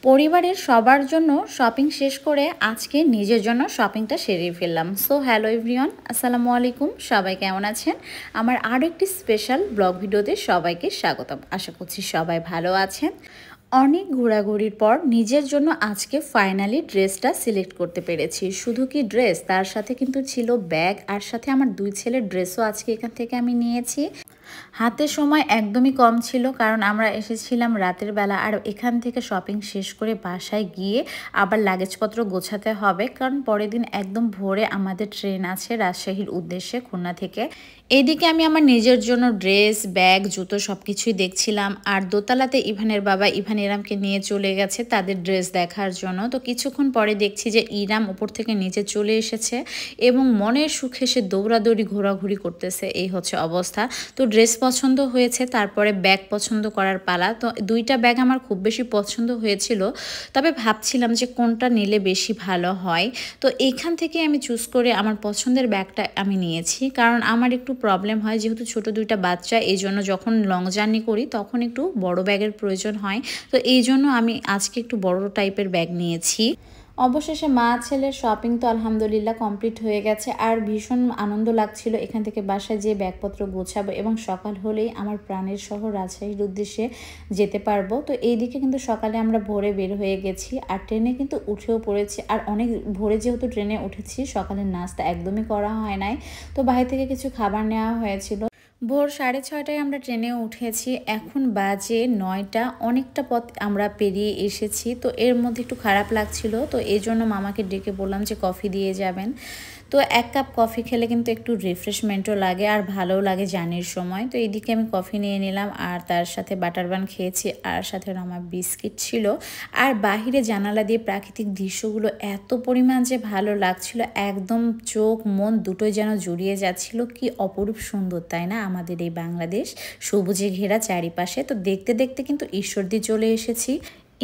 পরিবারের সবার জন্য শপিং শেষ করে আজকে নিজের জন্য শপিংটা সেরে ফেললাম। সো হ্যালো এভরিওয়ান, আসসালামু আলাইকুম। সবাই কেমন আছেন? আমার আরও একটি স্পেশাল ব্লগ ভিডিওতে সবাইকে স্বাগতম। আশা করছি সবাই ভালো আছেন। অনেক ঘোরাঘুরির পর নিজের জন্য আজকে ফাইনালি ড্রেসটা সিলেক্ট করতে পেরেছি। শুধু কি ড্রেস, তার সাথে কিন্তু ছিল ব্যাগ, আর সাথে আমার দুই ছেলের ড্রেসও আজকে এখান থেকে আমি নিয়েছি। হাতে সময় একদমই কম ছিল, কারণ আমরা এসেছিলাম রাতের বেলা, আর এখান থেকে শপিং শেষ করে বাসায় গিয়ে আবার লাগেজপত্র গোছাতে হবে, কারণ পরের দিন একদম ভোরে আমাদের ট্রেন আছে রাজশাহীর উদ্দেশ্যে খুলনা থেকে। এইদিকে আমি আমার নিজের জন্য ড্রেস, ব্যাগ, জুতো সব কিছুই দেখছিলাম, আর দোতলাতে ইভানের বাবা ইভান ইরামকে নিয়ে চলে গেছে তাদের ড্রেস দেখার জন্য। তো কিছুক্ষণ পরে দেখছি যে ইরাম উপর থেকে নিচে চলে এসেছে এবং মনের সুখে সে দৌড়াদৌড়ি ঘোরাঘুরি করতেছে, এই হচ্ছে অবস্থা। তো ড্রেস পছন্দ হয়েছে, তারপরে ব্যাগ পছন্দ করার পালা। তো দুইটা ব্যাগ আমার খুব বেশি পছন্দ হয়েছিল, তবে ভাবছিলাম যে কোনটা নিলে বেশি ভালো হয়। তো এইখান থেকে আমি চুজ করে আমার পছন্দের ব্যাগটা আমি নিয়েছি, কারণ আমার একটু প্রবলেম হয়, যেহেতু ছোট দুইটা বাচ্চা, এই জন্য যখন লং জার্নি করি তখন একটু বড় ব্যাগের প্রয়োজন হয়। তো এই জন্য আমি আজকে একটু বড় টাইপের ব্যাগ নিয়েছি। অবশেষে মা ছেলের শপিং তো আলহামদুলিল্লাহ কমপ্লিট হয়ে গেছে, আর ভীষণ আনন্দ লাগছিল এখান থেকে বাসায় যেয়ে ব্যাগপত্র গোছাবো এবং সকাল হলেই আমার প্রাণের শহর রাজশাহীর উদ্দেশ্যে যেতে পারবো। তো এইদিকে কিন্তু সকালে আমরা ভোরে বের হয়ে গেছি, আর ট্রেনে কিন্তু উঠেও পড়েছি। আর অনেক ভোরে যেহেতু ট্রেনে উঠেছি, সকালের নাস্তা একদমই করা হয় নাই, তো বাইরে থেকে কিছু খাবার নেওয়া হয়েছিল। ভোর 6:30টায় আমরা ট্রেনে উঠেছি, এখন বাজে 9টা। অনেকটা পথ আমরা পেরিয়ে এসেছি, তো এর মধ্যে একটু খারাপ লাগছিল, তো এই জন্য মামাকে ডেকে বললাম যে কফি দিয়ে যাবেন। তো এক কাপ কফি খেলে কিন্তু একটু রিফ্রেশমেন্টও লাগে আর ভালোও লাগে জার্নির সময়। তো এইদিকে আমি কফি নিয়ে নিলাম, আর তার সাথে বাটার বান খেয়েছি, আর সাথে আমার বিস্কিট ছিল। আর বাহিরে জানালা দিয়ে প্রাকৃতিক দৃশ্যগুলো এত পরিমাণ যে ভালো লাগছিল, একদম চোখ মন দুটোই যেন জুড়িয়ে যাচ্ছিল। কি অপরূপ সুন্দর, তাই না আমাদের এই বাংলাদেশ, সবুজে ঘেরা চারিপাশে। তো দেখতে দেখতে কিন্তু ঈশ্বরদী চলে এসেছি।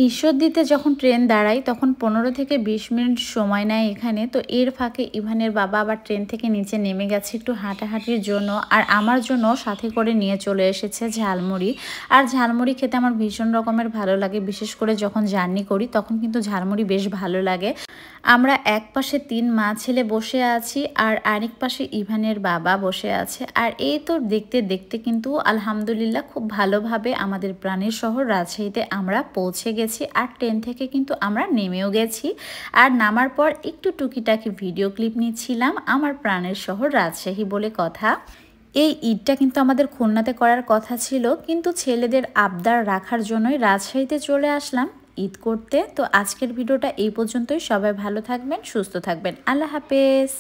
ঈশ্বরদীতে যখন ট্রেন দাঁড়াই তখন 15 থেকে 20 মিনিট সময় নেয় এখানে। তো এর ফাঁকে ইভানের বাবা আবার ট্রেন থেকে নিচে নেমে গেছে একটু হাঁটাহাঁটির জন্য, আর আমার জন্য সাথে করে নিয়ে চলে এসেছে ঝালমুড়ি। আর ঝালমুড়ি খেতে আমার ভীষণ রকমের ভালো লাগে, বিশেষ করে যখন জার্নি করি তখন কিন্তু ঝালমুড়ি বেশ ভালো লাগে। আমরা এক পাশে 3 মা ছেলে বসে আছি, আর আরেক পাশে ইভানের বাবা বসে আছে। আর এই তো দেখতে দেখতে কিন্তু আলহামদুলিল্লাহ খুব ভালোভাবে আমাদের প্রাণের শহর রাজশাহীতে আমরা পৌঁছে গেছি, আর ট্রেন থেকে কিন্তু আমরা নেমেও গেছি। আর নামার পর একটু টুকিটাকি ভিডিও ক্লিপ নিচ্ছিলাম। আমার প্রাণের শহর রাজশাহী বলে কথা। এই ঈদটা কিন্তু আমাদের খুলনাতে করার কথা ছিল, কিন্তু ছেলেদের আবদার রাখার জন্যই রাজশাহীতে চলে আসলাম ঈদ করতে। তো আজকের ভিডিওটা এই পর্যন্তই। সবাই ভালো থাকবেন, সুস্থ থাকবেন। আল্লাহ হাফেজ।